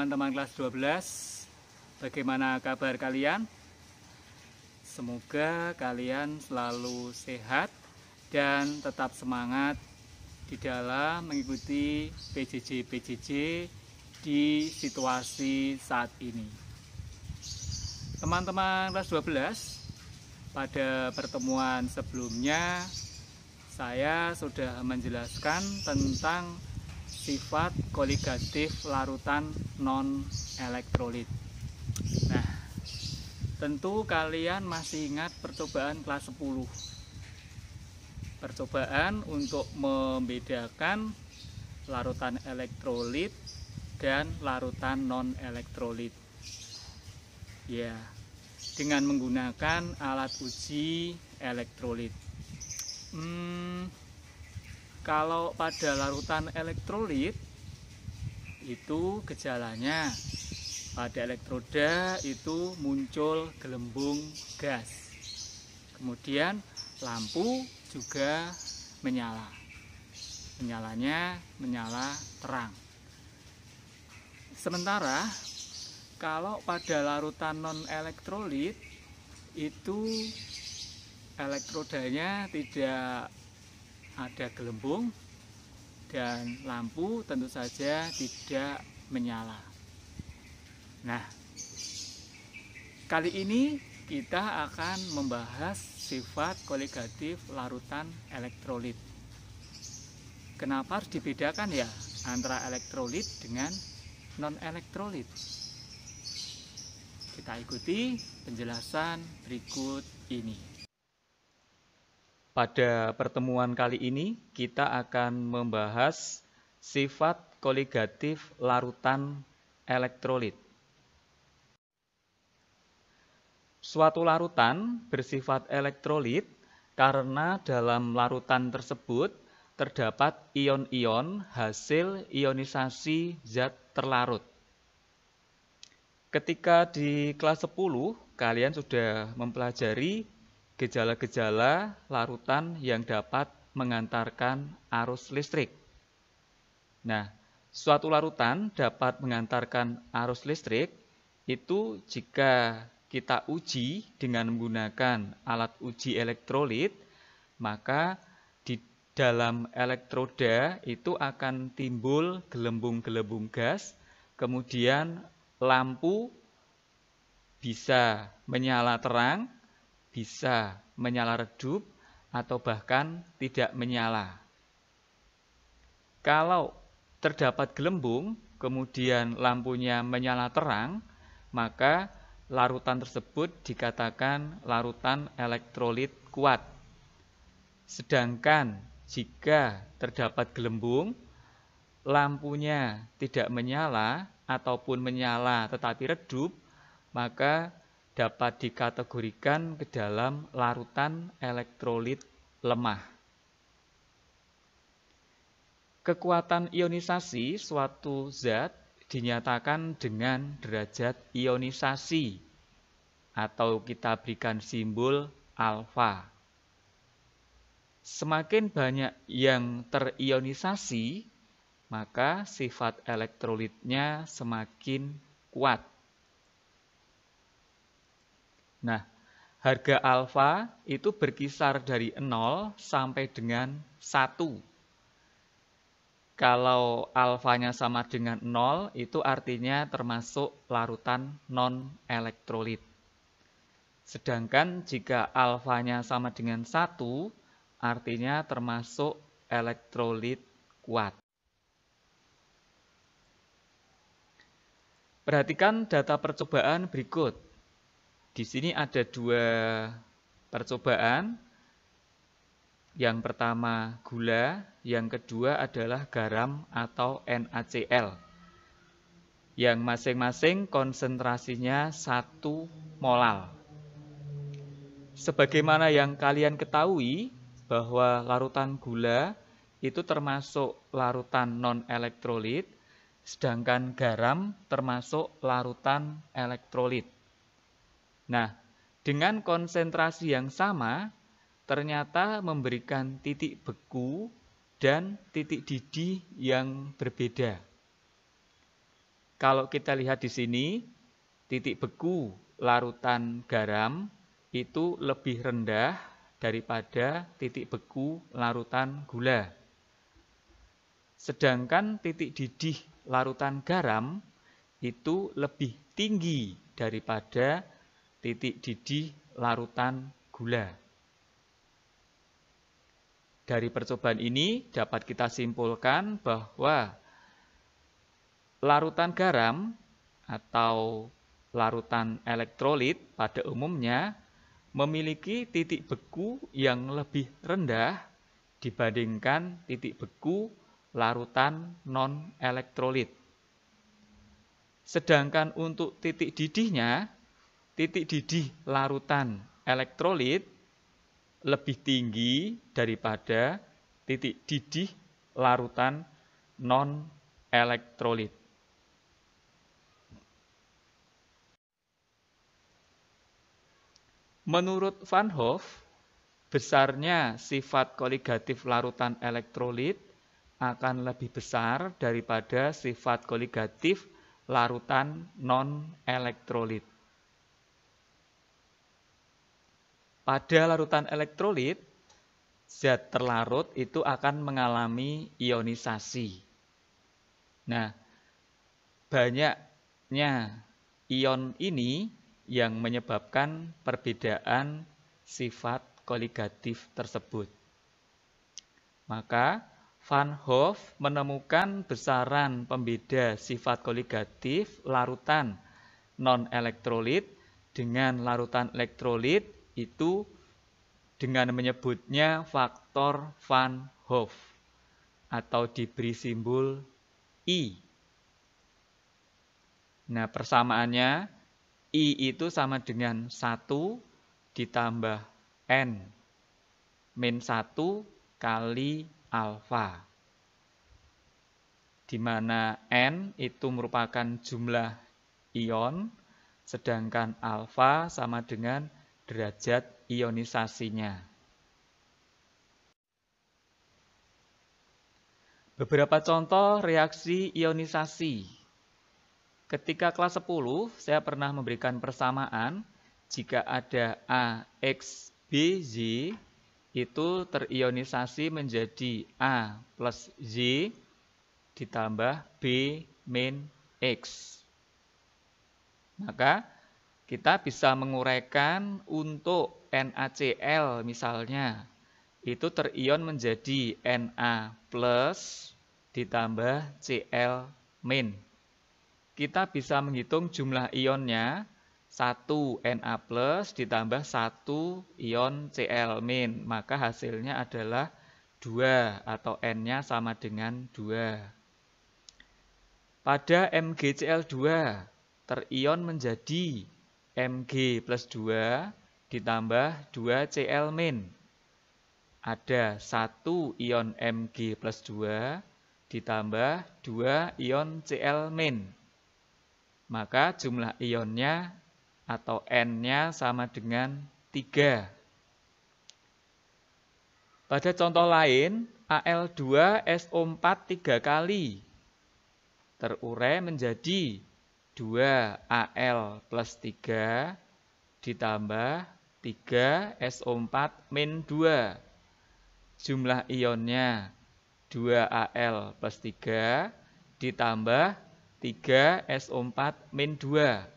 teman-teman kelas 12. Bagaimana kabar kalian? Semoga kalian selalu sehat dan tetap semangat di dalam mengikuti PJJ di situasi saat ini. Teman-teman kelas 12, pada pertemuan sebelumnya saya sudah menjelaskan tentang sifat koligatif larutan non-elektrolit. Nah, tentu kalian masih ingat percobaan kelas 10. Percobaan untuk membedakan larutan elektrolit dan larutan non-elektrolit. Ya, dengan menggunakan alat uji elektrolit. Kalau pada larutan elektrolit itu gejalanya pada elektroda itu muncul gelembung gas. Kemudian lampu juga menyala. Menyala terang. Sementara kalau pada larutan non-elektrolit itu elektrodanya tidak ada gelembung dan lampu tentu saja tidak menyala. Nah, kali ini kita akan membahas sifat koligatif larutan elektrolit. Kenapa harus dibedakan ya antara elektrolit dengan non-elektrolit? Kita ikuti penjelasan berikut ini. Pada pertemuan kali ini kita akan membahas sifat koligatif larutan elektrolit. Suatu larutan bersifat elektrolit karena dalam larutan tersebut terdapat ion-ion hasil ionisasi zat terlarut. Ketika di kelas 10 kalian sudah mempelajari gejala-gejala larutan yang dapat mengantarkan arus listrik. Nah, suatu larutan dapat mengantarkan arus listrik itu jika kita uji dengan menggunakan alat uji elektrolit, maka di dalam elektroda itu akan timbul gelembung-gelembung gas, kemudian lampu bisa menyala terang, bisa menyala redup, atau bahkan tidak menyala. Kalau terdapat gelembung, kemudian lampunya menyala terang, maka larutan tersebut dikatakan larutan elektrolit kuat. Sedangkan jika terdapat gelembung, lampunya tidak menyala ataupun menyala tetapi redup, maka dapat dikategorikan ke dalam larutan elektrolit lemah. Kekuatan ionisasi suatu zat dinyatakan dengan derajat ionisasi atau kita berikan simbol alfa. Semakin banyak yang terionisasi, maka sifat elektrolitnya semakin kuat. Nah, harga alfa itu berkisar dari 0 sampai dengan 1. Kalau alfanya sama dengan 0, itu artinya termasuk larutan non-elektrolit. Sedangkan jika alfanya sama dengan 1, artinya termasuk elektrolit kuat. Perhatikan data percobaan berikut. Di sini ada 2 percobaan. Yang pertama gula, yang kedua adalah garam atau NaCl. Yang masing-masing konsentrasinya 1 molal. Sebagaimana yang kalian ketahui bahwa larutan gula itu termasuk larutan non-elektrolit, sedangkan garam termasuk larutan elektrolit. Nah, dengan konsentrasi yang sama, ternyata memberikan titik beku dan titik didih yang berbeda. Kalau kita lihat di sini, titik beku larutan garam itu lebih rendah daripada titik beku larutan gula. Sedangkan titik didih larutan garam itu lebih tinggi daripada titik didih larutan gula. Dari percobaan ini dapat kita simpulkan bahwa larutan garam atau larutan elektrolit pada umumnya memiliki titik beku yang lebih rendah dibandingkan titik beku larutan non-elektrolit. Sedangkan untuk titik didihnya, titik didih larutan elektrolit lebih tinggi daripada titik didih larutan non-elektrolit. Menurut Van Hoff, besarnya sifat koligatif larutan elektrolit akan lebih besar daripada sifat koligatif larutan non-elektrolit. Pada larutan elektrolit, zat terlarut itu akan mengalami ionisasi. Nah, banyaknya ion ini yang menyebabkan perbedaan sifat koligatif tersebut. Maka, Van Hoff menemukan besaran pembeda sifat koligatif larutan non-elektrolit dengan larutan elektrolit itu dengan menyebutnya faktor Van Hoff atau diberi simbol I. Nah, persamaannya I itu sama dengan 1 ditambah N min 1 kali alfa, di mana N itu merupakan jumlah ion, sedangkan alfa sama dengan derajat ionisasinya. Beberapa contoh reaksi ionisasi. Ketika kelas 10, saya pernah memberikan persamaan jika ada AXBZ itu terionisasi menjadi A plus Z ditambah B min X. Maka kita bisa menguraikan untuk NaCl misalnya, itu terion menjadi Na plus ditambah Cl min. Kita bisa menghitung jumlah ionnya, 1 Na plus ditambah 1 ion Cl min, maka hasilnya adalah 2 atau N-nya sama dengan 2. Pada MgCl2 terion menjadi Mg plus 2 ditambah 2 Cl min. Ada 1 ion Mg plus 2 ditambah 2 ion Cl min. Maka jumlah ionnya atau N-nya sama dengan 3. Pada contoh lain, Al2SO4 3 kali terurai menjadi 2Al plus 3 ditambah 3SO4 min 2. Jumlah ionnya 2Al plus 3 ditambah 3SO4 min 2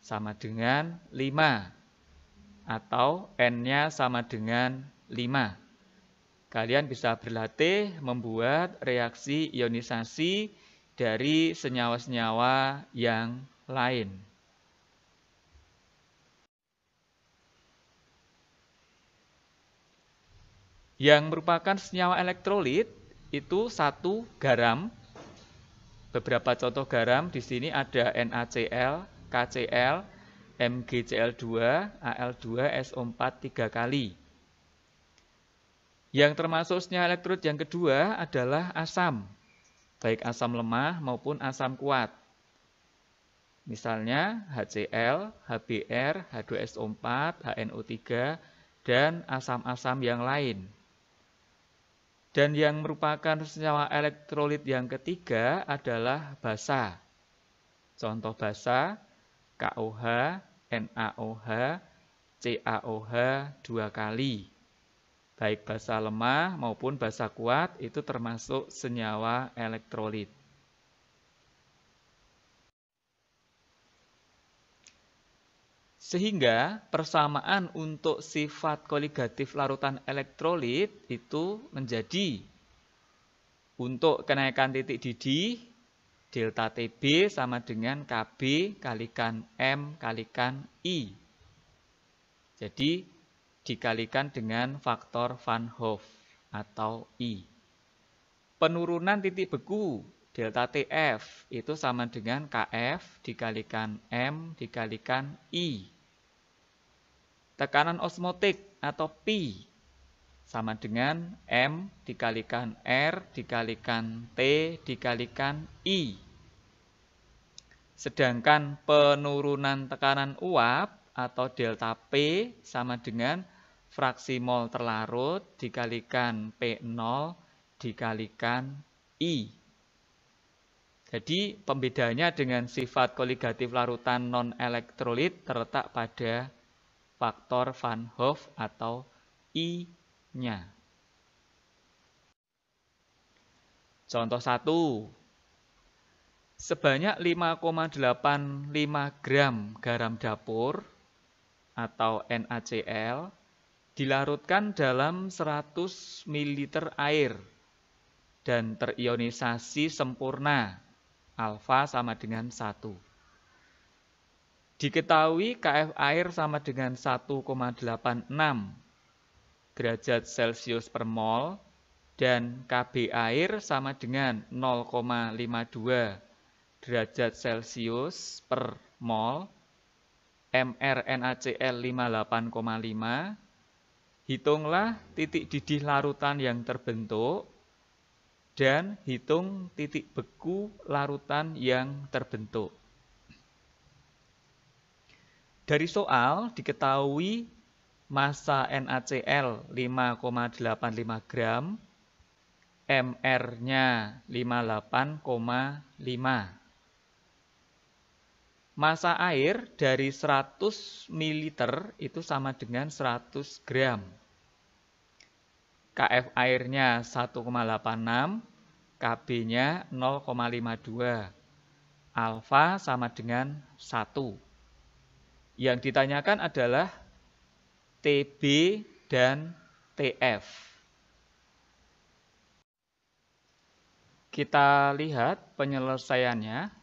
sama dengan 5 atau N-nya sama dengan 5. Kalian bisa berlatih membuat reaksi ionisasi dari senyawa-senyawa yang lain. Yang merupakan senyawa elektrolit itu 1 garam. Beberapa contoh garam di sini ada NaCl, KCl, MgCl2, Al2SO4 3 kali. Yang termasuk senyawa elektrolit yang kedua adalah asam, baik asam lemah maupun asam kuat. Misalnya HCl, HBr, H2SO4, HNO3, dan asam-asam yang lain. Dan yang merupakan senyawa elektrolit yang ketiga adalah basa. Contoh basa KOH, NaOH, CaOH 2 kali. Baik basa lemah maupun basa kuat itu termasuk senyawa elektrolit. Sehingga persamaan untuk sifat koligatif larutan elektrolit itu menjadi untuk kenaikan titik didih, delta TB sama dengan KB kalikan M kalikan I. Jadi dikalikan dengan faktor Van Hoff atau I. Penurunan titik beku delta TF itu sama dengan KF dikalikan M dikalikan I. Tekanan osmotik atau Pi sama dengan M dikalikan R dikalikan T dikalikan I. Sedangkan penurunan tekanan uap atau delta P sama dengan fraksi mol terlarut dikalikan P0 dikalikan I. Jadi pembedanya dengan sifat koligatif larutan non-elektrolit terletak pada faktor Van Hoff atau I-nya. Contoh 1. Sebanyak 5,85 gram garam dapur atau NaCl dilarutkan dalam 100 ml air dan terionisasi sempurna, alfa sama dengan 1. Diketahui KF air sama dengan 1,86 derajat Celcius per mol dan KB air sama dengan 0,52 derajat Celcius per mol. MR NaCl 58,5. Hitunglah titik didih larutan yang terbentuk dan hitung titik beku larutan yang terbentuk. Dari soal diketahui massa NaCl 5,85 gram, MR-nya 58,5. Massa air dari 100 ml itu sama dengan 100 gram. KF airnya 1,86, KB-nya 0,52. Alfa sama dengan 1. Yang ditanyakan adalah TB dan TF. Kita lihat penyelesaiannya.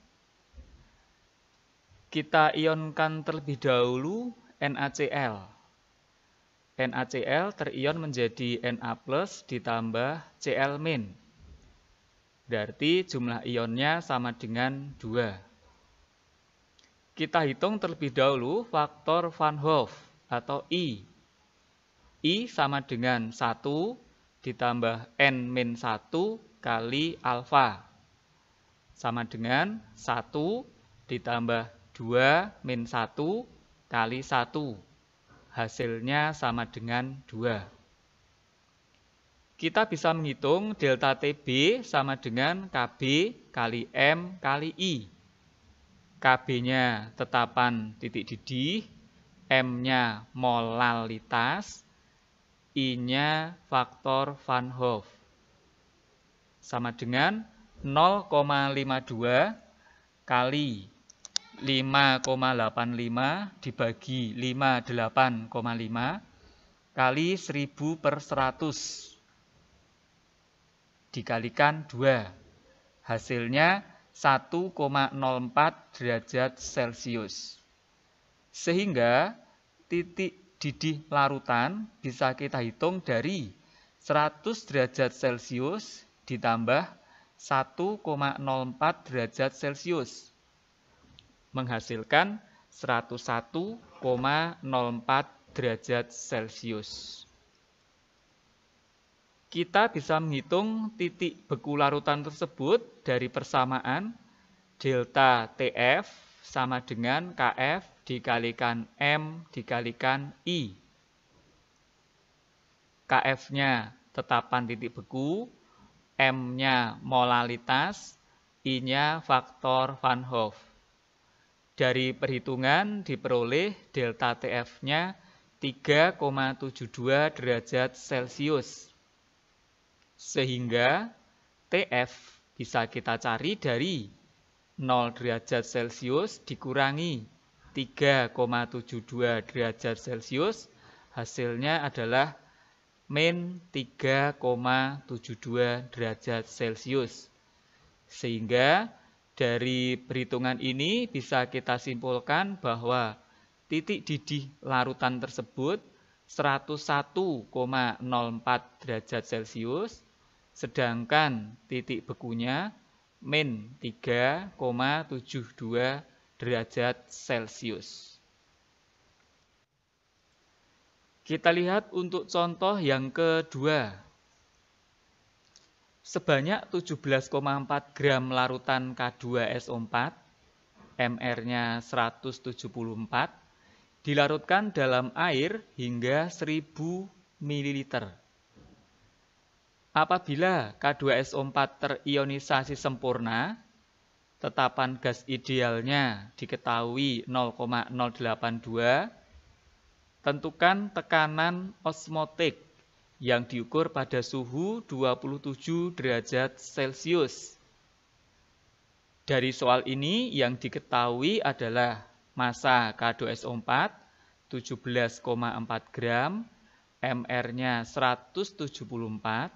Kita ionkan terlebih dahulu NaCl. NaCl terion menjadi Na+ ditambah Cl-. Berarti jumlah ionnya sama dengan 2. Kita hitung terlebih dahulu faktor Van Hoff atau I. I sama dengan 1 ditambah N-1 kali alfa. Sama dengan 1 ditambah 2-1 kali 1. Hasilnya sama dengan 2. Kita bisa menghitung delta TB sama dengan KB kali M kali I. KB-nya tetapan titik didih, M-nya molalitas, I-nya faktor Van Hoff. Sama dengan 0,52 kali 5,85 dibagi 58,5 kali 1000/100 dikalikan 2. Hasilnya 1,04 derajat Celcius. Sehingga titik didih larutan bisa kita hitung dari 100 derajat Celcius ditambah 1,04 derajat Celcius. Menghasilkan 101,04 derajat Celcius. Kita bisa menghitung titik beku larutan tersebut dari persamaan delta TF sama dengan KF dikalikan M dikalikan I. KF-nya tetapan titik beku, M-nya molalitas, I-nya faktor Van Hoff. Dari perhitungan diperoleh delta TF-nya 3,72 derajat Celcius. Sehingga TF bisa kita cari dari 0 derajat Celcius dikurangi 3,72 derajat Celcius, hasilnya adalah min 3,72 derajat Celcius. Sehingga dari perhitungan ini bisa kita simpulkan bahwa titik didih larutan tersebut 101,04 derajat Celcius, sedangkan titik bekunya min 3,72 derajat Celcius. Kita lihat untuk contoh yang kedua. Sebanyak 17,4 gram larutan K2SO4, MR-nya 174, dilarutkan dalam air hingga 1000 ml. Apabila K2SO4 terionisasi sempurna, tetapan gas idealnya diketahui 0,082, tentukan tekanan osmotik yang diukur pada suhu 27 derajat Celcius. Dari soal ini yang diketahui adalah massa K2SO4 17,4 gram, MR-nya 174,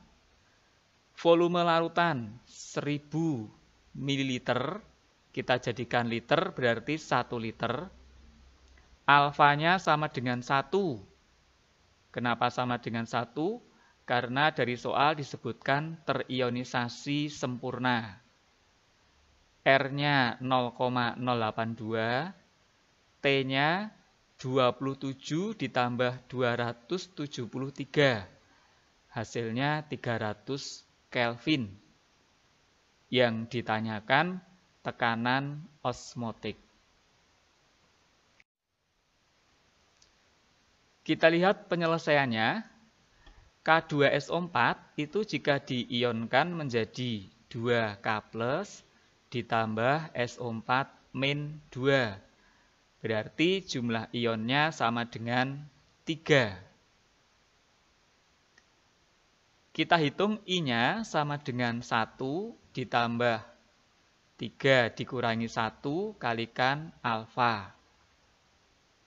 volume larutan 1000 ml, kita jadikan liter berarti 1 liter. Alfanya sama dengan 1. Kenapa sama dengan 1? Karena dari soal disebutkan terionisasi sempurna. R-nya 0,082, T-nya 27 ditambah 273, hasilnya 300 Kelvin. Yang ditanyakan tekanan osmotik. Kita lihat penyelesaiannya. K2SO4 itu jika diionkan menjadi 2K+ ditambah SO4 min 2. Berarti jumlah ionnya sama dengan 3. Kita hitung I-nya sama dengan 1 ditambah 3 dikurangi 1 kalikan alfa.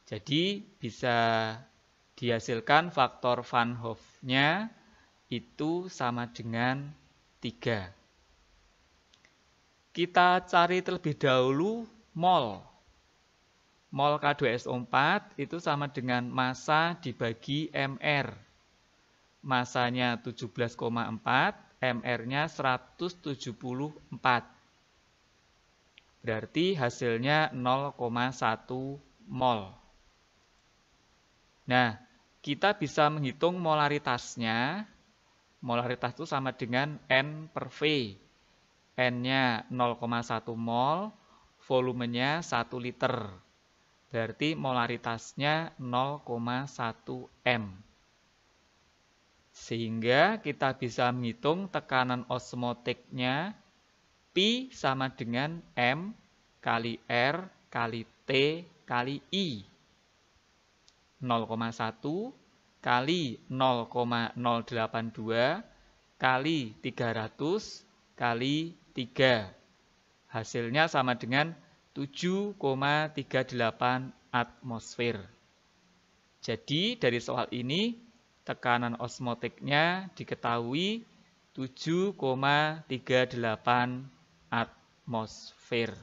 Jadi bisa dihasilkan faktor Van Hoff-nya itu sama dengan 3. Kita cari terlebih dahulu mol. Mol K2SO4 itu sama dengan massa dibagi MR. Massanya 17,4, MR-nya 174. Berarti hasilnya 0,1 mol. Nah, kita bisa menghitung molaritasnya. Molaritas itu sama dengan N per V. N-nya 0,1 mol, volumenya 1 liter. Berarti molaritasnya 0,1 M. Sehingga kita bisa menghitung tekanan osmotiknya Pi sama dengan M kali R kali T kali I. 0,1 kali 0,082 kali 300 kali 3. Hasilnya sama dengan 7,38 atmosfer. Jadi dari soal ini tekanan osmotiknya diketahui 7,38 atmosfer.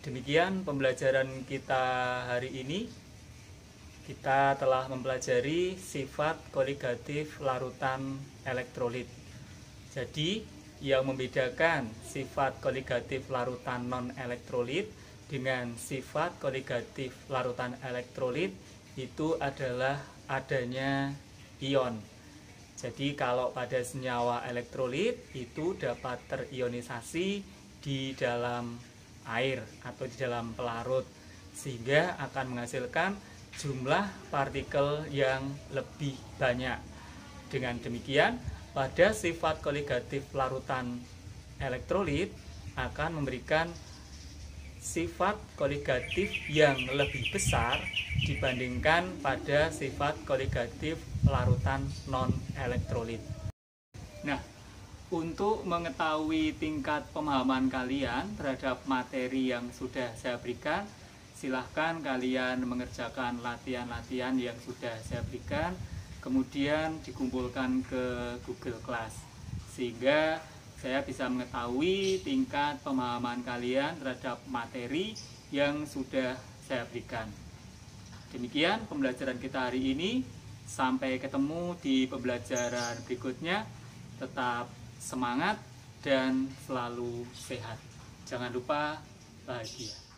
Demikian pembelajaran kita hari ini. Kita telah mempelajari sifat koligatif larutan elektrolit. Jadi, yang membedakan sifat koligatif larutan non-elektrolit dengan sifat koligatif larutan elektrolit itu adalah adanya ion. Jadi, kalau pada senyawa elektrolit itu dapat terionisasi di dalam air atau di dalam pelarut, sehingga akan menghasilkan jumlah partikel yang lebih banyak. Dengan demikian, pada sifat koligatif larutan elektrolit akan memberikan sifat koligatif yang lebih besar dibandingkan pada sifat koligatif larutan non-elektrolit. Nah, untuk mengetahui tingkat pemahaman kalian terhadap materi yang sudah saya berikan, silahkan kalian mengerjakan latihan-latihan yang sudah saya berikan, kemudian dikumpulkan ke Google Class, sehingga saya bisa mengetahui tingkat pemahaman kalian terhadap materi yang sudah saya berikan. Demikian pembelajaran kita hari ini. Sampai ketemu di pembelajaran berikutnya. Tetap semangat dan selalu sehat. Jangan lupa bahagia.